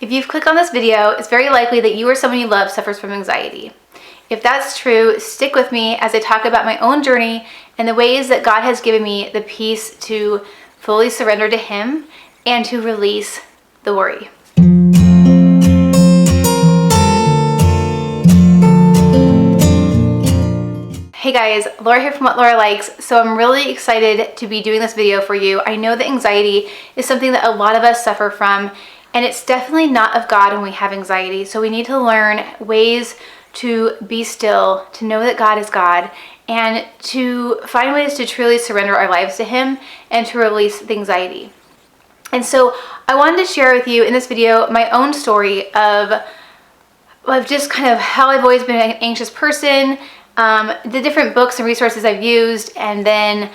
If you've clicked on this video, it's very likely that you or someone you love suffers from anxiety. If that's true, stick with me as I talk about my own journey and the ways that God has given me the peace to fully surrender to Him and to release the worry. Hey guys, Laura here from What Laura Likes. So I'm really excited to be doing this video for you. I know that anxiety is something that a lot of us suffer from, and it's definitely not of God when we have anxiety. So we need to learn ways to be still, to know that God is God, and to find ways to truly surrender our lives to Him and to release the anxiety. And so I wanted to share with you in this video my own story of just kind of how I've always been an anxious person, the different books and resources I've used, and then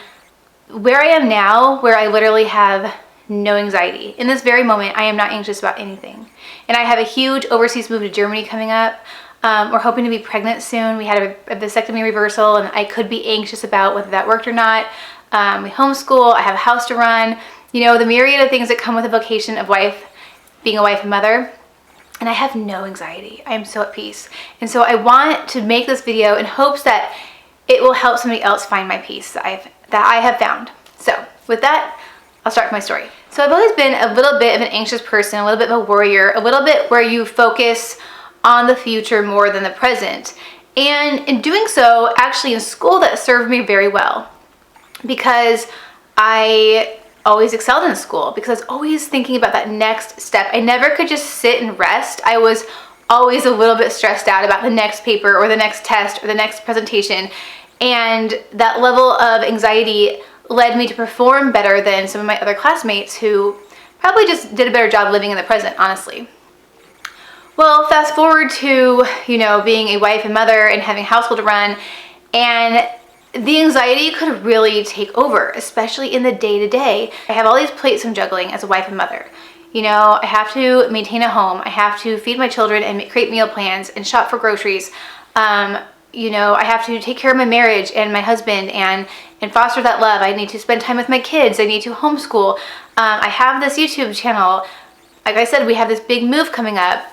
where I am now, where I literally have no anxiety. In this very moment, I am not anxious about anything. And I have a huge overseas move to Germany coming up. We're hoping to be pregnant soon. We had a vasectomy reversal, and I could be anxious about whether that worked or not. We homeschool, I have a house to run, you know, the myriad of things that come with the vocation of being a wife and mother. And I have no anxiety. I am so at peace. And so I want to make this video in hopes that it will help somebody else find my peace that I have found. So with that, I'll start with my story. So I've always been a little bit of an anxious person, a little bit of a worrier, a little bit where you focus on the future more than the present. And in doing so, actually in school, that served me very well because I always excelled in school because I was always thinking about that next step. I never could just sit and rest. I was always a little bit stressed out about the next paper or the next test or the next presentation. And that level of anxiety led me to perform better than some of my other classmates who probably just did a better job living in the present, honestly. Well, fast forward to, you know, being a wife and mother and having a household to run, and the anxiety could really take over, especially in the day-to-day. I have all these plates I'm juggling as a wife and mother. You know, I have to maintain a home, I have to feed my children and create meal plans and shop for groceries. You know, I have to take care of my marriage and my husband and foster that love. I need to spend time with my kids. I need to homeschool. I have this YouTube channel. Like I said, we have this big move coming up.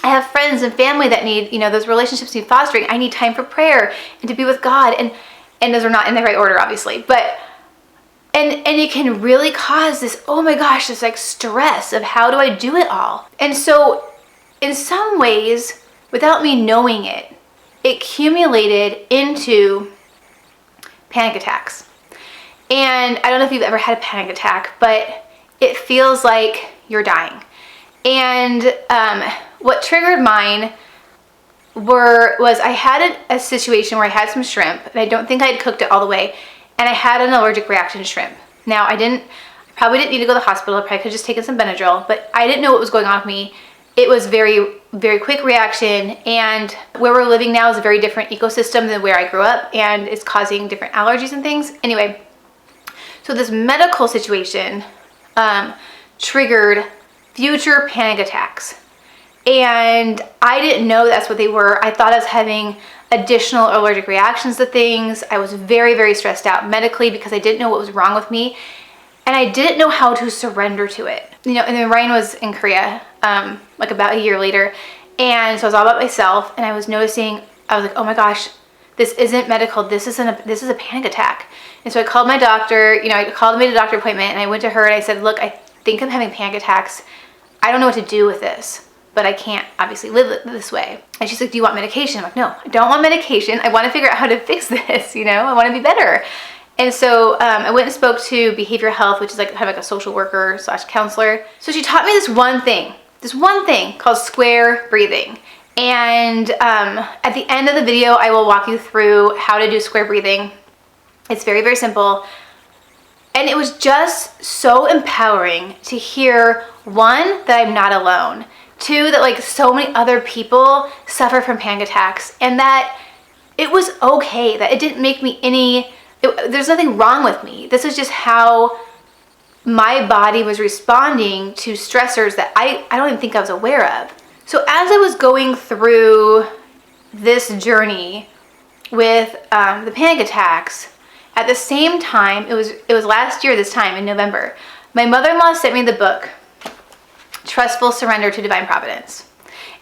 I have friends and family that need, you know, those relationships need fostering. I need time for prayer and to be with God. And those are not in the right order, obviously. But, and it can really cause this, oh my gosh, this like stress of how do I do it all? And so in some ways, without me knowing it, it accumulated into panic attacks. And I don't know if you've ever had a panic attack, but it feels like you're dying. And what triggered mine was I had a situation where I had some shrimp, and I don't think I had cooked it all the way, and I had an allergic reaction to shrimp. Now, I probably didn't need to go to the hospital. I probably could have just taken some Benadryl, but I didn't know what was going on with me. It was very, very quick reaction, and where we're living now is a very different ecosystem than where I grew up, and it's causing different allergies and things. Anyway, so this medical situation triggered future panic attacks. And I didn't know that's what they were. I thought I was having additional allergic reactions to things. I was very, very stressed out medically because I didn't know what was wrong with me. And I didn't know how to surrender to it. You know, and then Ryan was in Korea, like about a year later. And so I was all about myself, and I was noticing, I was like, oh my gosh, this isn't medical. This is a panic attack. And so I called my doctor, you know, I made a doctor appointment, and I went to her and I said, look, I think I'm having panic attacks. I don't know what to do with this, but I can't obviously live this way. And she's like, do you want medication? I'm like, no, I don't want medication. I want to figure out how to fix this, you know, I want to be better. And so I went and spoke to behavioral health, which is like kind of like a social worker / counselor. So she taught me this one thing called square breathing. And at the end of the video, I will walk you through how to do square breathing. It's very, very simple. And it was just so empowering to hear, one, that I'm not alone. Two, that like so many other people suffer from panic attacks, and that it was okay, that it didn't make me there's nothing wrong with me. This is just how my body was responding to stressors that I don't even think I was aware of. So as I was going through this journey with the panic attacks, at the same time, it was last year this time in November, my mother-in-law sent me the book Trustful Surrender to Divine Providence.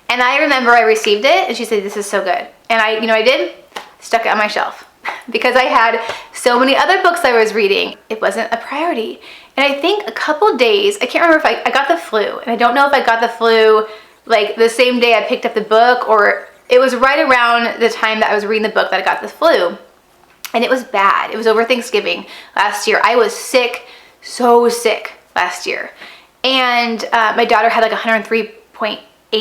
And I remember I received it and she said, this is so good. And I did? Stuck it on my shelf because I had so many other books I was reading. It wasn't a priority. And I think a couple days, I can't remember if I got the flu, and I don't know if I got the flu like the same day I picked up the book, or it was right around the time that I was reading the book that I got the flu. And it was bad. It was over Thanksgiving last year. I was sick, so sick last year. And my daughter had like 103.8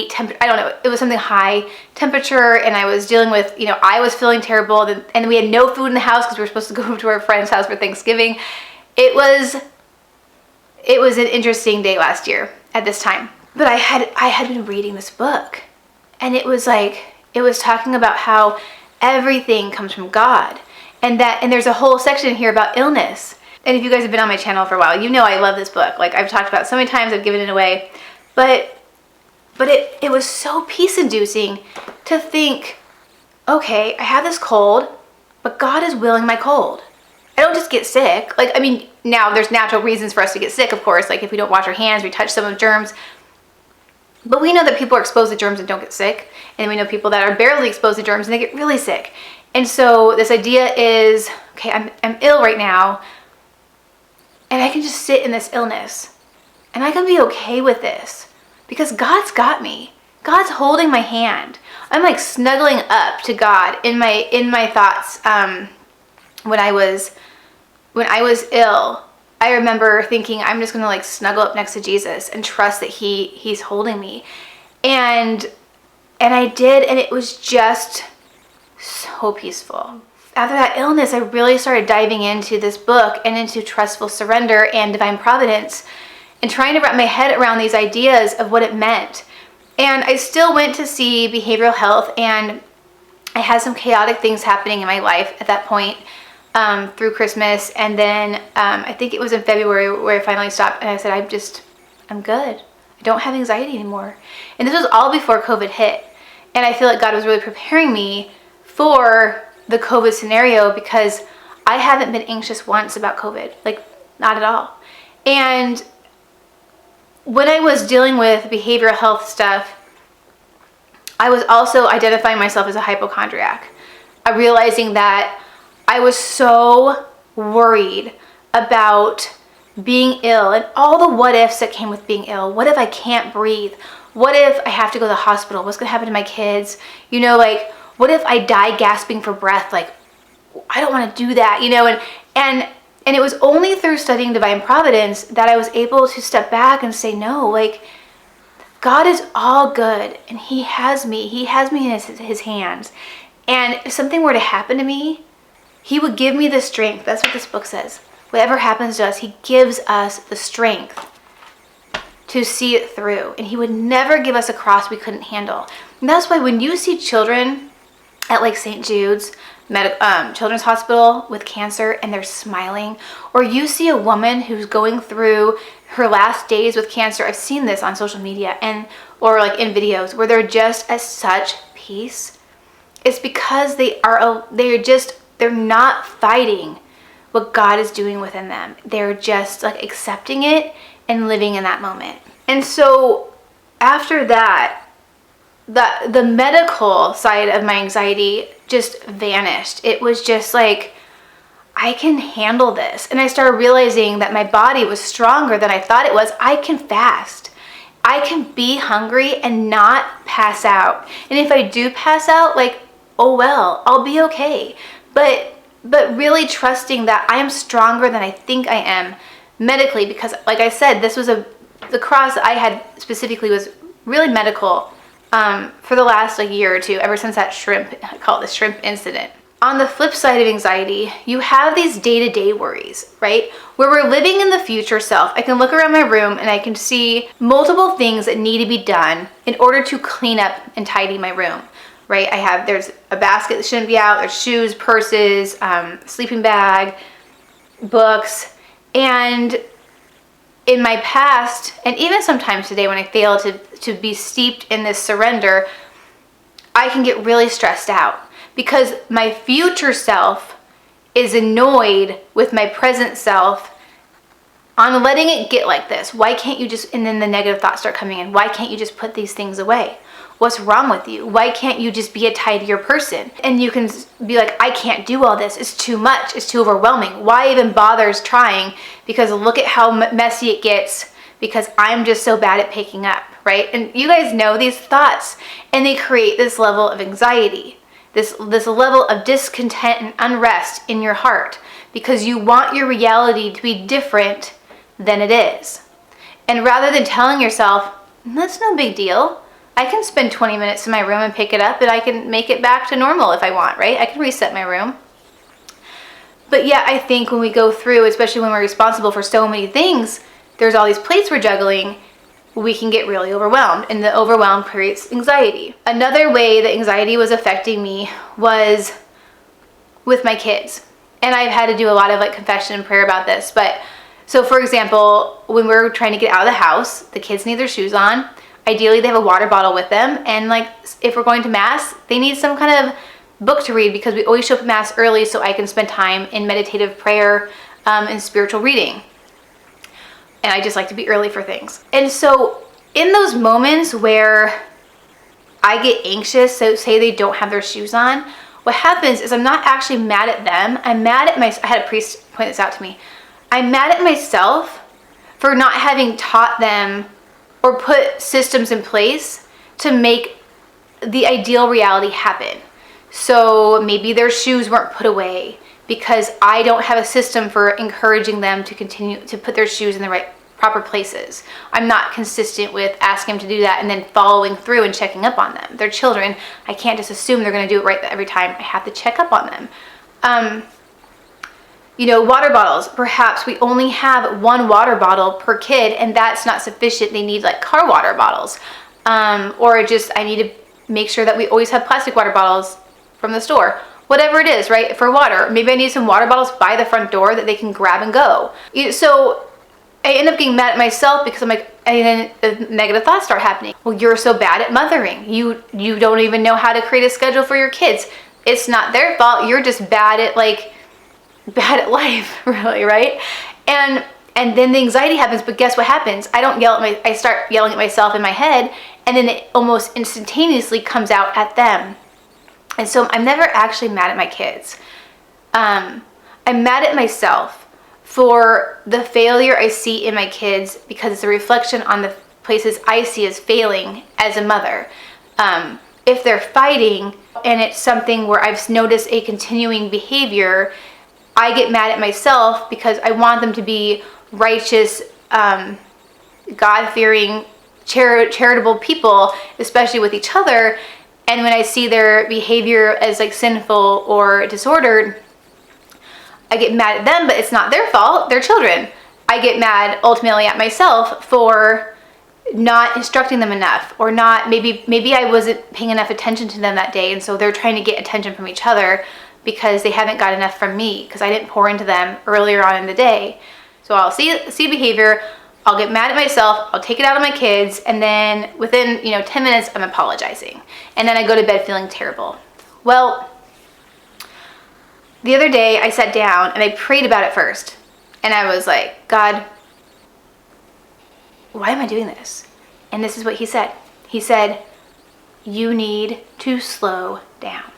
temperature. I don't know. It was something high temperature, and I was dealing with, I was feeling terrible. And we had no food in the house because we were supposed to go to our friend's house for Thanksgiving. It was an interesting day last year at this time. But I had been reading this book, and it was talking about how everything comes from God, and there's a whole section in here about illness. And if you guys have been on my channel for a while, you know I love this book. Like, I've talked about it so many times, I've given it away. But it was so peace-inducing to think, okay, I have this cold, but God is willing my cold. I don't just get sick. Like, I mean, now there's natural reasons for us to get sick, of course. Like, if we don't wash our hands, we touch some of the germs. But we know that people are exposed to germs and don't get sick. And we know people that are barely exposed to germs and they get really sick. And so this idea is, okay, I'm ill right now, and I can just sit in this illness, and I can be okay with this because God's got me. God's holding my hand. I'm like snuggling up to God in my thoughts. When I was ill, I remember thinking, I'm just gonna like snuggle up next to Jesus and trust that he's holding me. And I did, and it was just so peaceful. After that illness, I really started diving into this book and into Trustful Surrender and Divine Providence, and trying to wrap my head around these ideas of what it meant. And I still went to see behavioral health, and I had some chaotic things happening in my life at that point. Through Christmas, and then I think it was in February where I finally stopped, and I said, I'm good. I don't have anxiety anymore. And this was all before COVID hit, and I feel like God was really preparing me for the COVID scenario, because I haven't been anxious once about COVID, like not at all. And when I was dealing with behavioral health stuff, I was also identifying myself as a hypochondriac, realizing that I was so worried about being ill and all the what ifs that came with being ill. What if I can't breathe? What if I have to go to the hospital? What's gonna happen to my kids? Like, what if I die gasping for breath? Like, I don't wanna do that, and it was only through studying Divine Providence that I was able to step back and say, no, like, God is all good, and He has me in his hands. And if something were to happen to me, He would give me the strength. That's what this book says. Whatever happens to us, He gives us the strength to see it through. And He would never give us a cross we couldn't handle. And that's why when you see children at like St. Jude's Children's Hospital with cancer and they're smiling, or you see a woman who's going through her last days with cancer, I've seen this on social media or like in videos where they're just at such peace. It's because they're not fighting what God is doing within them. They're just like accepting it and living in that moment. And so after that, the medical side of my anxiety just vanished. It was just like, I can handle this. And I started realizing that my body was stronger than I thought it was. I can fast. I can be hungry and not pass out. And if I do pass out, like, oh well, I'll be okay. But really trusting that I am stronger than I think I am medically, because like I said, this was the cross that I had specifically was really medical for the last like year or two, ever since that I call it the shrimp incident. On the flip side of anxiety, you have these day-to-day worries, right? Where we're living in the future self. I can look around my room and I can see multiple things that need to be done in order to clean up and tidy my room, right? There's a basket that shouldn't be out, there's shoes, purses, sleeping bag, books. And in my past, and even sometimes today when I fail to be steeped in this surrender, I can get really stressed out because my future self is annoyed with my present self on letting it get like this. Why can't you just, and then the negative thoughts start coming in. Why can't you just put these things away? What's wrong with you? Why can't you just be a tidier person? And you can be like, I can't do all this. It's too much. It's too overwhelming. Why even bother trying? Because look at how messy it gets, because I'm just so bad at picking up, right? And you guys know these thoughts, and they create this level of anxiety, this level of discontent and unrest in your heart, because you want your reality to be different than it is. And rather than telling yourself, that's no big deal, I can spend 20 minutes in my room and pick it up, and I can make it back to normal if I want, right? I can reset my room. But yeah, I think when we go through, especially when we're responsible for so many things, there's all these plates we're juggling, we can get really overwhelmed, and the overwhelm creates anxiety. Another way that anxiety was affecting me was with my kids. And I've had to do a lot of like confession and prayer about this. But so for example, when we're trying to get out of the house, the kids need their shoes on. Ideally, they have a water bottle with them. And like, if we're going to mass, they need some kind of book to read, because we always show up at mass early so I can spend time in meditative prayer and spiritual reading. And I just like to be early for things. And so in those moments where I get anxious, so say they don't have their shoes on, what happens is I'm not actually mad at them. I'm mad at I had a priest point this out to me. I'm mad at myself for not having taught them or put systems in place to make the ideal reality happen. So maybe their shoes weren't put away because I don't have a system for encouraging them to continue to put their shoes in the right proper places. I'm not consistent with asking them to do that and then following through and checking up on them. They're children. I can't just assume they're going to do it right every time. I have to check up on them. You know, water bottles. Perhaps we only have one water bottle per kid, and that's not sufficient. They need like car water bottles. Or just I need to make sure that we always have plastic water bottles from the store. Whatever it is, right? For water. Maybe I need some water bottles by the front door that they can grab and go. So I end up getting mad at myself because I'm like, and then the negative thoughts start happening. Well, you're so bad at mothering. You don't even know how to create a schedule for your kids. It's not their fault. You're just bad at life, really, right? And then the anxiety happens, but guess what happens? I start yelling at myself in my head, and then it almost instantaneously comes out at them. And so I'm never actually mad at my kids. I'm mad at myself for the failure I see in my kids, because it's a reflection on the places I see as failing as a mother. If they're fighting and it's something where I've noticed a continuing behavior, I get mad at myself because I want them to be righteous, God-fearing, charitable people, especially with each other. And when I see their behavior as like sinful or disordered, I get mad at them, but it's not their fault. They're children. I get mad ultimately at myself for not instructing them enough, or not, maybe I wasn't paying enough attention to them that day, and so they're trying to get attention from each other because they haven't got enough from me because I didn't pour into them earlier on in the day. So I'll see behavior, I'll get mad at myself, I'll take it out on my kids, and then within 10 minutes I'm apologizing, and then I go to bed feeling terrible. Well, the other day I sat down and I prayed about it first, and I was like, God, why am I doing this? And this is what he said. He said, you need to slow down.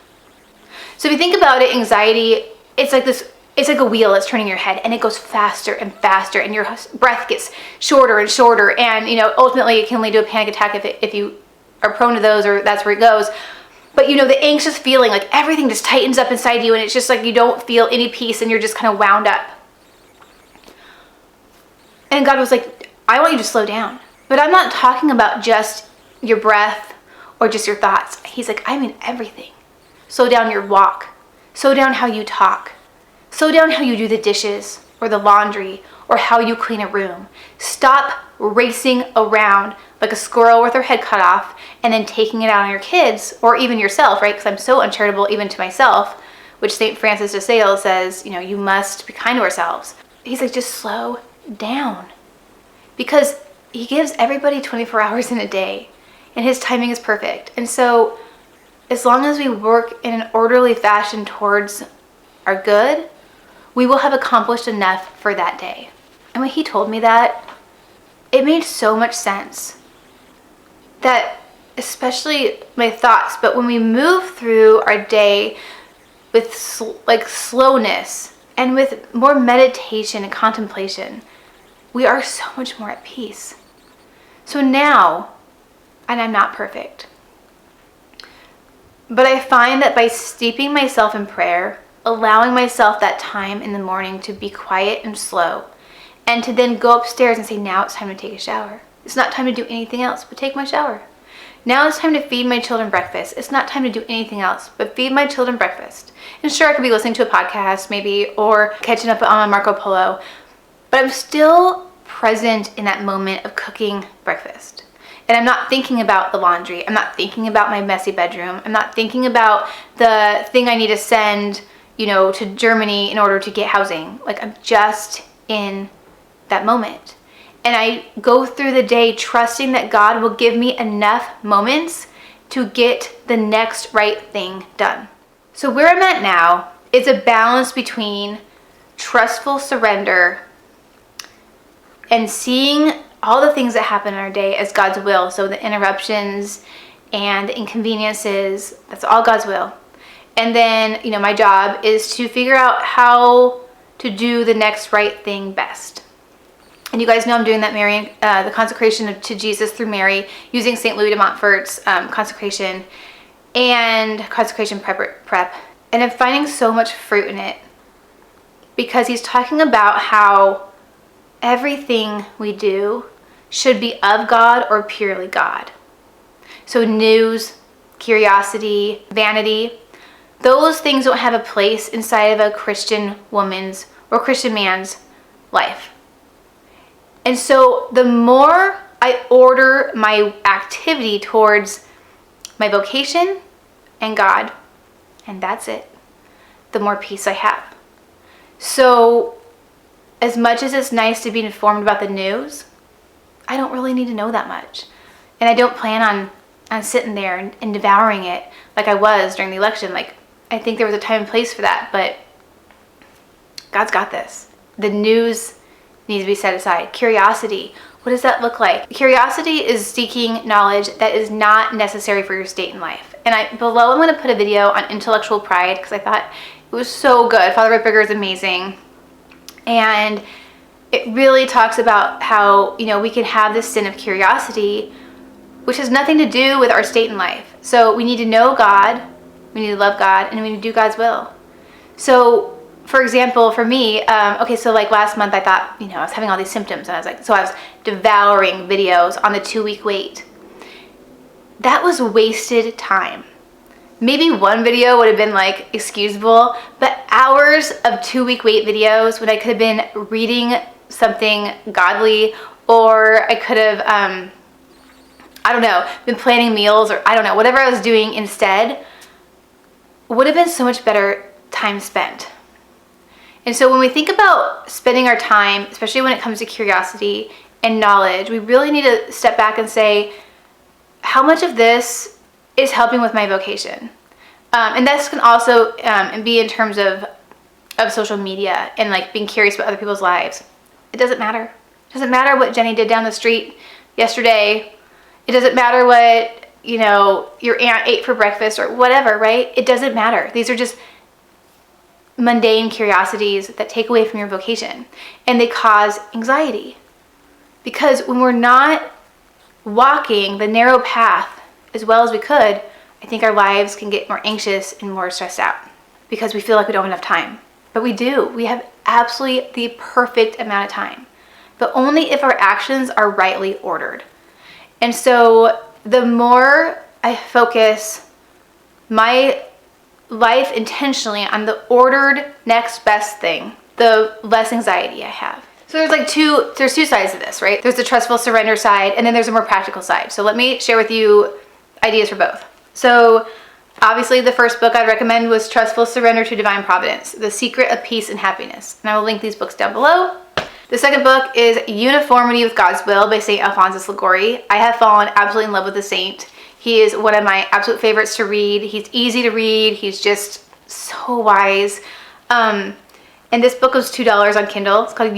So if you think about it, anxiety, it's like a wheel that's turning your head, and it goes faster and faster, and your breath gets shorter and shorter, and ultimately it can lead to a panic attack if you are prone to those, or that's where it goes. But the anxious feeling, like everything just tightens up inside you, and it's just like you don't feel any peace, and you're just kind of wound up. And God was like, I want you to slow down. But I'm not talking about just your breath or just your thoughts. He's like, I mean everything. Slow down your walk. Slow down how you talk. Slow down how you do the dishes or the laundry or how you clean a room. Stop racing around like a squirrel with her head cut off and then taking it out on your kids or even yourself, right? Because I'm so uncharitable even to myself, which St. Francis de Sales says, you must be kind to ourselves. He's like, just slow down. Because he gives everybody 24 hours in a day, and his timing is perfect. And so as long as we work in an orderly fashion towards our good, we will have accomplished enough for that day. And when he told me that, it made so much sense. That, especially my thoughts, but when we move through our day with slowness and with more meditation and contemplation, we are so much more at peace. So now, and I'm not perfect, but I find that by steeping myself in prayer, allowing myself that time in the morning to be quiet and slow, and to then go upstairs and say, now it's time to take a shower. It's not time to do anything else but take my shower. Now it's time to feed my children breakfast. It's not time to do anything else but feed my children breakfast. And sure, I could be listening to a podcast maybe, or catching up on Marco Polo, but I'm still present in that moment of cooking breakfast. And I'm not thinking about the laundry. I'm not thinking about my messy bedroom. I'm not thinking about the thing I need to send, to Germany in order to get housing. Like, I'm just in that moment. And I go through the day trusting that God will give me enough moments to get the next right thing done. So where I'm at now is a balance between trustful surrender and seeing all the things that happen in our day as God's will. So the interruptions and the inconveniences, that's all God's will. And then, my job is to figure out how to do the next right thing best. And you guys know I'm doing that the consecration to Jesus through Mary, using St. Louis de Montfort's consecration and consecration prep. And I'm finding so much fruit in it, because he's talking about how everything we do should be of God or purely God. So news, curiosity, vanity, those things don't have a place inside of a Christian woman's or Christian man's life. And so the more I order my activity towards my vocation and God, and that's it, the more peace I have. So as much as it's nice to be informed about the news, I don't really need to know that much. And I don't plan on sitting there and devouring it like I was during the election. Like, I think there was a time and place for that, but God's got this. The news needs to be set aside. Curiosity, what does that look like? Curiosity is seeking knowledge that is not necessary for your state in life. And below I'm going to put a video on intellectual pride, because I thought it was so good. Father Ripperger is amazing. And it really talks about how, we can have this sin of curiosity, which has nothing to do with our state in life. So we need to know God, we need to love God, and we need to do God's will. So, for example, for me, so like last month I thought, I was having all these symptoms, and I was devouring videos on the 2-week wait. That was wasted time. Maybe one video would have been excusable, but hours of 2-week wait videos when I could have been reading something godly, or I could have, been planning meals, or whatever I was doing instead, would have been so much better time spent. And so when we think about spending our time, especially when it comes to curiosity and knowledge, we really need to step back and say, how much of this is helping with my vocation? And this can also be in terms of social media and being curious about other people's lives. It doesn't matter. It doesn't matter what Jenny did down the street yesterday. It doesn't matter what, your aunt ate for breakfast or whatever, right? It doesn't matter. These are just mundane curiosities that take away from your vocation, and they cause anxiety. Because when we're not walking the narrow path as well as we could, I think our lives can get more anxious and more stressed out because we feel like we don't have enough time. But we do. We have absolutely the perfect amount of time, but only if our actions are rightly ordered. And so the more I focus my life intentionally on the ordered next best thing, the less anxiety I have. So there's two sides to this, right? There's the trustful surrender side, and then there's a more practical side. So let me share with you ideas for both. So obviously the first book I'd recommend was Trustful Surrender to Divine Providence, The Secret of Peace and Happiness. And I will link these books down below. The second book is Uniformity with God's Will by St. Alphonsus Liguori. I have fallen absolutely in love with the saint. He is one of my absolute favorites to read. He's easy to read. He's just so wise. And this book was $2 on Kindle. It's called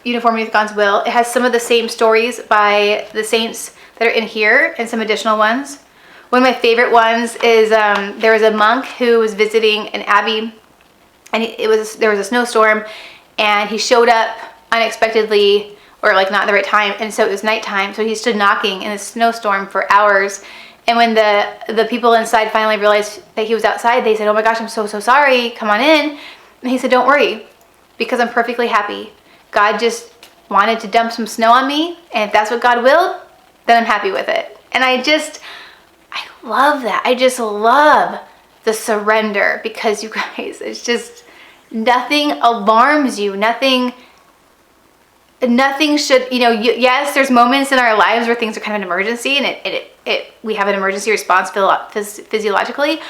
Uniformity with God's Will. It has some of the same stories by the saints that are in here and some additional ones. One of my favorite ones is there was a monk who was visiting an abbey, and there was a snowstorm, and he showed up unexpectedly, or like not at the right time, and so it was nighttime, so he stood knocking in a snowstorm for hours. And when the people inside finally realized that he was outside, they said, "Oh my gosh, I'm so sorry, come on in." And he said, "Don't worry, because I'm perfectly happy. God just wanted to dump some snow on me, and if that's what God willed, then I'm happy with it." And I love that. I just love the surrender, because you guys, it's just, nothing alarms you. Nothing should, yes, there's moments in our lives where things are kind of an emergency, and we have an emergency response physiologically,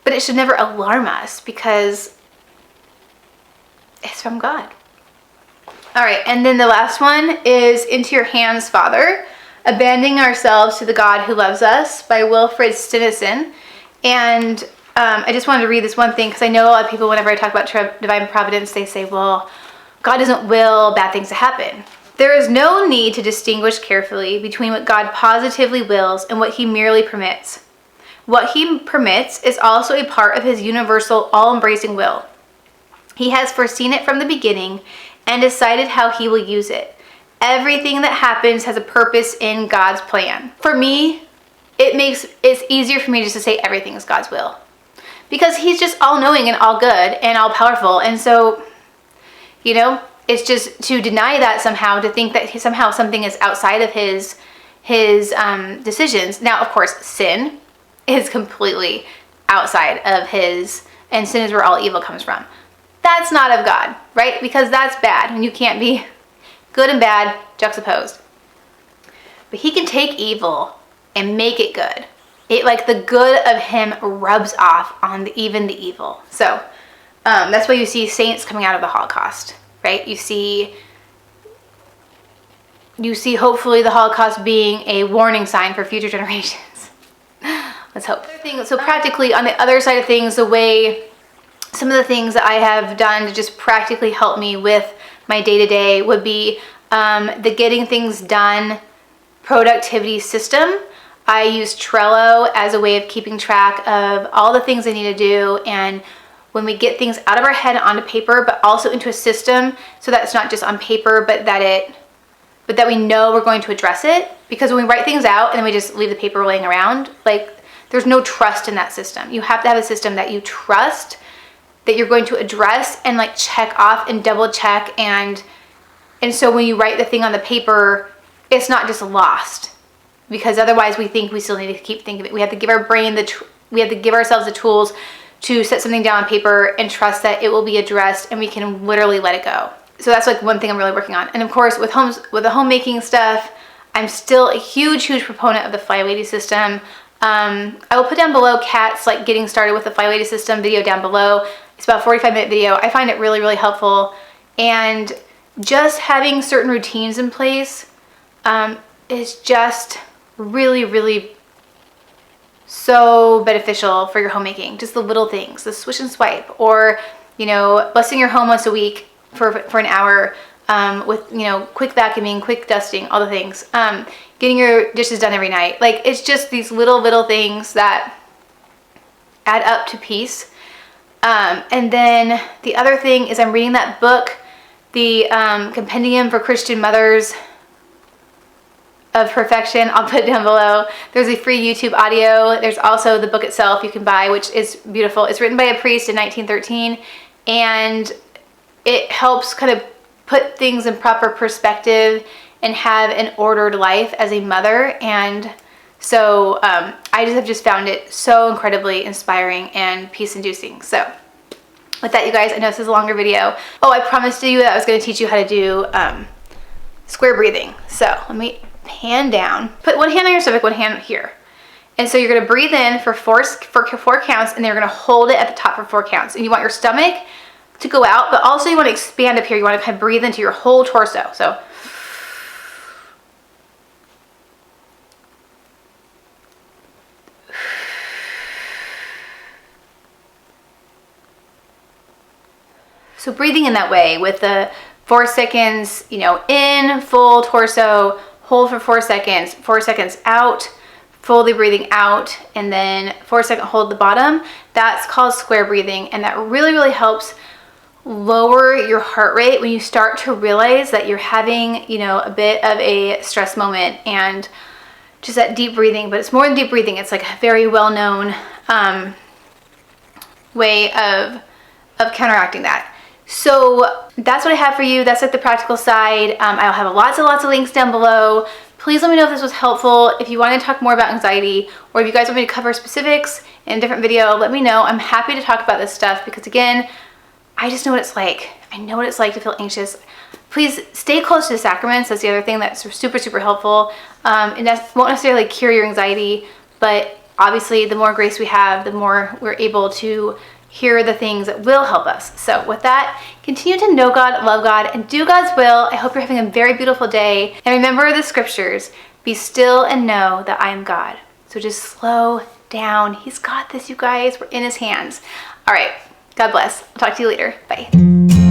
but it should never alarm us because it's from God. All right, and then the last one is Into Your Hands, Father, Abandoning Ourselves to the God Who Loves Us by Wilfred Stinnison. And I just wanted to read this one thing, because I know a lot of people, whenever I talk about divine providence, they say, well, God doesn't will bad things to happen. There is no need to distinguish carefully between what God positively wills and what he merely permits. What he permits is also a part of his universal, all-embracing will. He has foreseen it from the beginning and decided how he will use it. Everything that happens has a purpose in God's plan. For me, it's easier for me just to say everything is God's will, because he's just all-knowing and all good and all-powerful. And so, it's just to deny that somehow, to think that somehow something is outside of his decisions. Now, of course, sin is completely outside of his, and sin is where all evil comes from. That's not of God, right? Because that's bad, and you can't be good and bad juxtaposed. But he can take evil and make it good. Like the good of him rubs off on even the evil. So that's why you see saints coming out of the Holocaust, right? You see hopefully the Holocaust being a warning sign for future generations. Let's hope. So practically, on the other side of things, some of the things that I have done to just practically help me with my day-to-day would be the getting things done productivity system. I use Trello as a way of keeping track of all the things I need to do, and when we get things out of our head onto paper, but also into a system, so that it's not just on paper, but that we know we're going to address it. Because when we write things out and then we just leave the paper laying around, like, there's no trust in that system. You have to have a system that you trust, that you're going to address and like check off and double check, and so when you write the thing on the paper, it's not just lost, because otherwise we think we still need to keep thinking of it. We have to give our brain we have to give ourselves the tools to set something down on paper and trust that it will be addressed, and we can literally let it go. So that's like one thing I'm really working on. And of course, with the homemaking stuff, I'm still a huge proponent of the FlyLady system. I will put down below Kat's like getting started with the FlyLady system video down below. It's about a 45-minute video. I find it really helpful, and just having certain routines in place is just really so beneficial for your homemaking. Just the little things, the swish and swipe, or busting your home once a week for an hour with quick vacuuming, quick dusting, all the things. Getting your dishes done every night. Like, it's just these little things that add up to peace. And then the other thing is I'm reading that book, the Compendium for Christian Mothers of Perfection. I'll put it down below. There's a free YouTube audio. There's also the book itself you can buy, which is beautiful. It's written by a priest in 1913, and it helps kind of put things in proper perspective and have an ordered life as a mother. And so I just found it so incredibly inspiring and peace-inducing. So with that, you guys, I know this is a longer video. Oh, I promised you that I was going to teach you how to do square breathing. So let me hand down. Put one hand on your stomach, one hand here. And so you're going to breathe in for four counts, and then you're going to hold it at the top for 4 counts. And you want your stomach to go out, but also you want to expand up here. You want to kind of breathe into your whole torso. So breathing in that way with the 4 seconds, you know, in, full torso, hold for 4 seconds, 4 seconds out, fully breathing out, and then 4 second hold the bottom. That's called square breathing, and that really, really helps lower your heart rate when you start to realize that you're having, you know, a bit of a stress moment, and just that deep breathing. But it's more than deep breathing. It's like a very well-known way of counteracting that. So that's what I have for you. That's like the practical side. I'll have lots and links down below. Please let me know if this was helpful. If you want to talk more about anxiety, or if you guys want me to cover specifics in a different video, let me know. I'm happy to talk about this stuff because, again, I just know what it's like. I know what it's like to feel anxious. Please stay close to the sacraments. That's the other thing that's super, super helpful. And that won't necessarily cure your anxiety, but obviously the more grace we have, the more we're able to hear the things that will help us. So with that, continue to know God, love God, and do God's will. I hope you're having a very beautiful day. And remember the scriptures, be still and know that I am God. So just slow down. He's got this, you guys. We're in his hands. All right. God bless. I'll talk to you later. Bye.